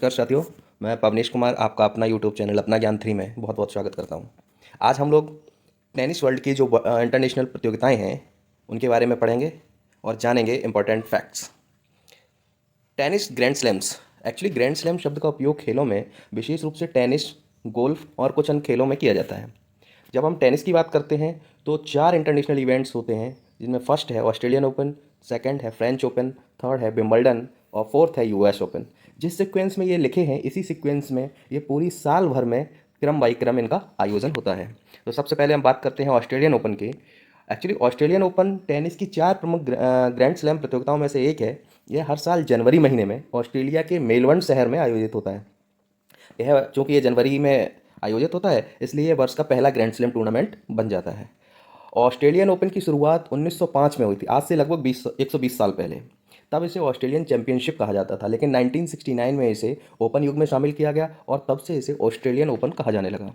नमस्कार साथियों। मैं पवनीश कुमार आपका अपना यूट्यूब चैनल अपना ज्ञान 3 में बहुत बहुत स्वागत करता हूं। आज हम लोग टेनिस वर्ल्ड की जो इंटरनेशनल प्रतियोगिताएं हैं उनके बारे में पढ़ेंगे और जानेंगे important facts. Tennis grand slams. Actually grand slam शब्द का उपयोग खेलों में विशेष रूप से टेनिस, गोल्फ और कुछ अन्य खेलों में किया जाता है। जब हम टेनिस की बात करते हैं तो 4 इंटरनेशनल इवेंट्स होते हैं, जिनमें फर्स्ट है ऑस्ट्रेलियन ओपन, सेकंड है फ्रेंच ओपन, थर्ड है विंबलडन और फोर्थ है यूएस ओपन। जिस सीक्वेंस में ये लिखे हैं इसी सीक्वेंस में ये पूरी साल भर में क्रम बाई क्रम इनका आयोजन होता है। तो सबसे पहले हम बात करते हैं ऑस्ट्रेलियन ओपन की। एक्चुअली ऑस्ट्रेलियन ओपन टेनिस की 4 प्रमुख ग्रैंड स्लैम प्रतियोगिताओं में से एक है। यह हर साल जनवरी महीने में ऑस्ट्रेलिया के मेलबर्न शहर में आयोजित होता है। यह चूँकि ये जनवरी में आयोजित होता है इसलिए ये वर्ष का पहला ग्रैंड स्लैम टूर्नामेंट बन जाता है। ऑस्ट्रेलियन ओपन की शुरुआत 1905 में हुई थी, आज से लगभग 120 साल पहले। तब इसे ऑस्ट्रेलियन चैंपियनशिप कहा जाता था, लेकिन 1969 में इसे ओपन युग में शामिल किया गया और तब से इसे ऑस्ट्रेलियन ओपन कहा जाने लगा।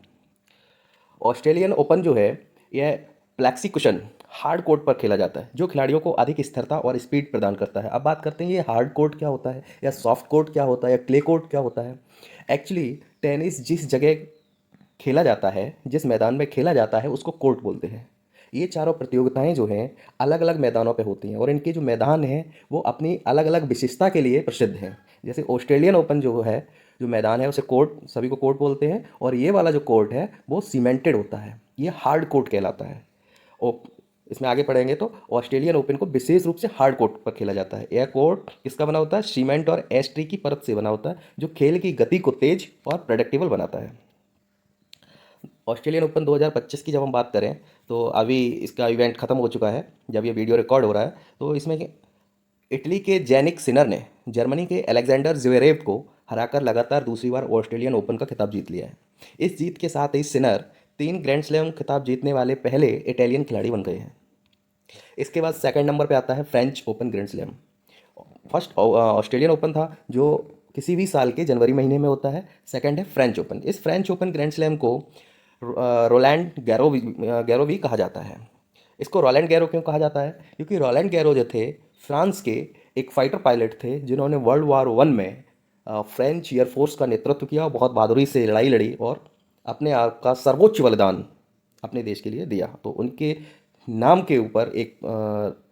ऑस्ट्रेलियन ओपन जो है यह प्लेक्सी कुशन हार्ड कोर्ट पर खेला जाता है, जो खिलाड़ियों को अधिक स्थिरता और स्पीड प्रदान करता है। अब बात करते हैं ये हार्ड कोर्ट क्या होता है, या सॉफ्ट कोर्ट क्या होता है, या क्ले कोर्ट क्या होता है। एक्चुअली टेनिस जिस जगह खेला जाता है, जिस मैदान में खेला जाता है उसको कोर्ट बोलते हैं। ये चारों प्रतियोगिताएं जो हैं अलग अलग मैदानों पे होती हैं और इनके जो मैदान हैं वो अपनी अलग अलग विशेषता के लिए प्रसिद्ध हैं। जैसे ऑस्ट्रेलियन ओपन जो है, जो मैदान है उसे कोर्ट, सभी को कोर्ट बोलते हैं, और ये वाला जो कोर्ट है वो सीमेंटेड होता है, ये हार्ड कोर्ट कहलाता है। और इसमें आगे पढ़ेंगे तो ऑस्ट्रेलियन ओपन को विशेष रूप से हार्ड कोर्ट पर खेला जाता है। यह कोर्ट किसका बना होता है? सीमेंट और एस्ट्री की परत से बना होता है, जो खेल की गति को तेज और प्रेडिक्टेबल बनाता है। ऑस्ट्रेलियन ओपन 2025 की जब हम बात करें तो अभी इसका इवेंट ख़त्म हो चुका है जब ये वीडियो रिकॉर्ड हो रहा है। तो इसमें इटली के जैनिक सिनर ने जर्मनी के अलेक्जेंडर ज्वेरेव को हराकर लगातार दूसरी बार ऑस्ट्रेलियन ओपन का खिताब जीत लिया है। इस जीत के साथ ही सिनर 3 ग्रैंड स्लैम खिताब जीतने वाले पहले इटालियन खिलाड़ी बन गए हैं। इसके बाद सेकंड नंबर पे आता है French open grand slam. First Australian open था जो किसी भी साल के जनवरी महीने में होता है। सेकंड है फ्रेंच ओपन। इस फ्रेंच ओपन ग्रैंड स्लैम को रोलैंड गैरो भी कहा जाता है। इसको रोलैंड गैरो क्यों कहा जाता है? क्योंकि रोलैंड गैरो जो थे फ्रांस के एक फाइटर पायलट थे, जिन्होंने वर्ल्ड वार वन में फ्रेंच एयरफोर्स का नेतृत्व किया और बहुत बहादुरी से लड़ाई लड़ी और अपने आप का सर्वोच्च बलिदान अपने देश के लिए दिया। तो उनके नाम के ऊपर एक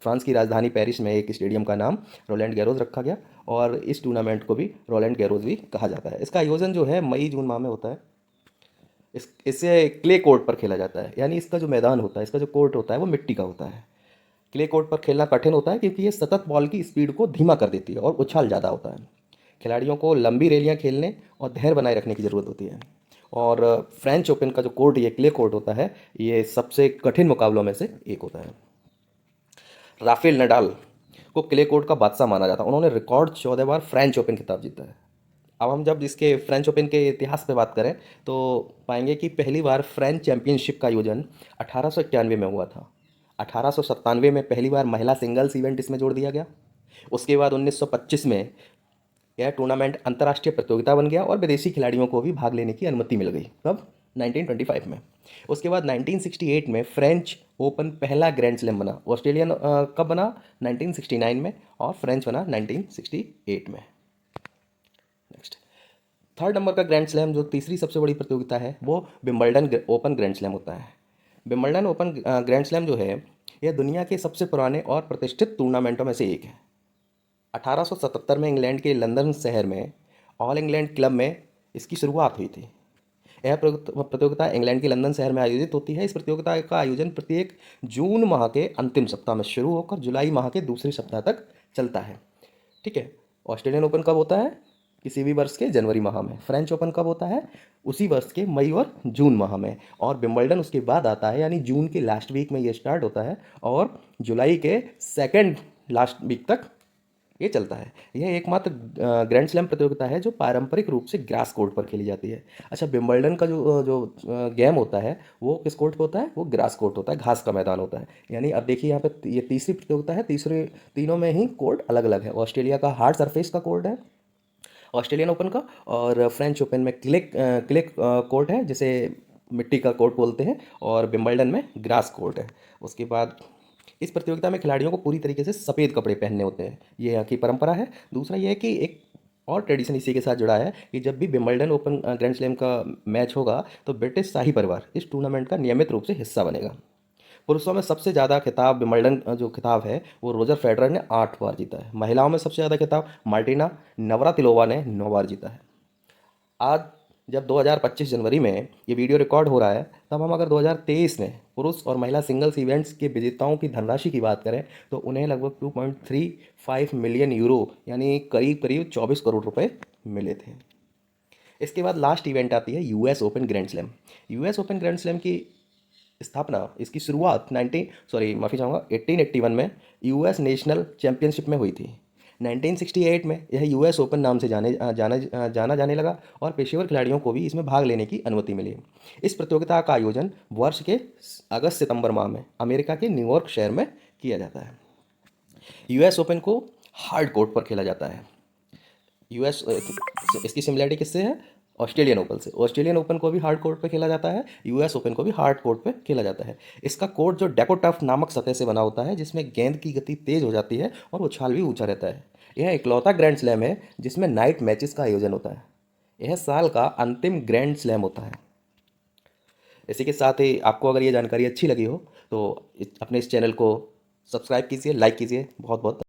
फ्रांस की राजधानी पेरिस में एक स्टेडियम का नाम रोलैंड गैरोज रखा गया और इस टूर्नामेंट को भी रोलैंड गैरोज भी कहा जाता है। इसका आयोजन जो है मई जून माह में होता है। इसे क्ले कोर्ट पर खेला जाता है, यानी इसका जो मैदान होता है, इसका जो कोर्ट होता है वो मिट्टी का होता है। क्ले कोर्ट पर खेलना कठिन होता है क्योंकि ये सतत बॉल की स्पीड को धीमा कर देती है और उछाल ज़्यादा होता है। खिलाड़ियों को लंबी रैलियां खेलने और धैर्य बनाए रखने की ज़रूरत होती है। और फ्रेंच ओपन का जो कोर्ट, ये क्ले कोर्ट होता है, ये सबसे कठिन मुकाबलों में से एक होता है। राफेल नडाल को क्ले कोर्ट का बादशाह माना जाता है। उन्होंने रिकॉर्ड 14 बार फ्रेंच ओपन खिताब जीता है। अब हम जब इसके फ्रेंच ओपन के इतिहास पे बात करें तो पाएंगे कि पहली बार फ्रेंच चैंपियनशिप का आयोजन 1891 में हुआ था। 1897 में पहली बार महिला सिंगल्स इवेंट इसमें जोड़ दिया गया। उसके बाद 1925 में यह टूर्नामेंट अंतर्राष्ट्रीय प्रतियोगिता बन गया और विदेशी खिलाड़ियों को भी भाग लेने की अनुमति मिल गई। कब? 1925 में। उसके बाद 1968 में फ्रेंच ओपन पहला ग्रैंड स्लैम बना। ऑस्ट्रेलियन कब बना? 1969 में, और फ्रेंच बना 1968 में। नेक्स्ट, थर्ड नंबर का ग्रैंड स्लैम, जो तीसरी सबसे बड़ी प्रतियोगिता है, वो विंबलडन ओपन ग्रैंड स्लैम होता है। विंबलडन ओपन ग्रैंड स्लैम जो है यह दुनिया के सबसे पुराने और प्रतिष्ठित टूर्नामेंटों में से एक है। 1877 में इंग्लैंड के लंदन शहर में ऑल इंग्लैंड क्लब में इसकी शुरुआत हुई थी। यह प्रतियोगिता इंग्लैंड के लंदन शहर में आयोजित होती है। इस प्रतियोगिता का आयोजन प्रत्येक जून माह के अंतिम सप्ताह में शुरू होकर जुलाई माह के दूसरे सप्ताह तक चलता है। ठीक है। ऑस्ट्रेलियन ओपन कब होता है? किसी भी वर्ष के जनवरी माह में। फ्रेंच ओपन कब होता है? उसी वर्ष के मई और जून माह में। और विंबलडन उसके बाद आता है, यानी जून के लास्ट वीक में ये स्टार्ट होता है और जुलाई के सेकेंड लास्ट वीक तक ये चलता है। यह एकमात्र ग्रैंड स्लैम प्रतियोगिता है जो पारंपरिक रूप से ग्रास कोर्ट पर खेली जाती है। अच्छा, विंबलडन का जो जो गेम होता है वो किस कोर्ट पे होता है? वो ग्रास कोर्ट होता है, घास का मैदान होता है। यानी अब देखिए यहाँ पे ये तीसरी प्रतियोगिता है, तीसरे तीनों में ही कोर्ट अलग अलग है। ऑस्ट्रेलिया का हार्ड सरफेस का कोर्ट है ऑस्ट्रेलियन ओपन का, और फ्रेंच ओपन में क्लिक कोर्ट है जिसे मिट्टी का कोर्ट बोलते हैं, और विंबलडन में ग्रास कोर्ट है। उसके बाद इस प्रतियोगिता में खिलाड़ियों को पूरी तरीके से सफ़ेद कपड़े पहनने होते हैं, ये यहाँ की परंपरा है। दूसरा ये है कि एक और ट्रेडिशन इसी के साथ जुड़ा है कि जब भी विंबलडन ओपन ग्रैंड स्लैम का मैच होगा तो ब्रिटिश शाही परिवार इस टूर्नामेंट का नियमित रूप से हिस्सा बनेगा। पुरुषों में सबसे ज़्यादा खिताब विंबलडन जो खिताब है वो रोजर फेडरर ने 8 बार जीता है। महिलाओं में सबसे ज़्यादा खिताब मार्टिना नवरातिलोवा ने 9 बार जीता है। आज जब 2025 जनवरी में ये वीडियो रिकॉर्ड हो रहा है, तब हम अगर 2023 में पुरुष और महिला सिंगल्स इवेंट्स के विजेताओं की धनराशि की बात करें तो उन्हें लगभग 2.35 मिलियन यूरो यानी करीब करीब 24 करोड़ रुपए मिले थे। इसके बाद लास्ट इवेंट आती है US open grand slam. US open grand slam की स्थापना, इसकी शुरुआत 1881 में यूएस नेशनल चैंपियनशिप में हुई थी। 1968 में यह यूएस ओपन नाम से जाना जाने लगा और पेशेवर खिलाड़ियों को भी इसमें भाग लेने की अनुमति मिली। इस प्रतियोगिता का आयोजन वर्ष के अगस्त सितंबर माह में अमेरिका के न्यूयॉर्क शहर में किया जाता है। यूएस ओपन को हार्ड कोर्ट पर खेला जाता है। यूएस इसकी सिमिलरिटी किससे है? ऑस्ट्रेलियन ओपन से। ऑस्ट्रेलियन ओपन को भी हार्ड कोर्ट पे खेला जाता है, यूएस ओपन को भी हार्ड कोर्ट पे खेला जाता है। इसका कोर्ट जो डेकोटफ नामक सतह से बना होता है जिसमें गेंद की गति तेज हो जाती है और उछाल भी ऊंचा रहता है। यह इकलौता ग्रैंड स्लैम है जिसमें नाइट मैचेस का आयोजन होता है। यह साल का अंतिम ग्रैंड स्लैम होता है। इसी के साथ ही आपको अगर ये जानकारी अच्छी लगी हो तो अपने इस चैनल को सब्सक्राइब कीजिए, लाइक कीजिए। बहुत बहुत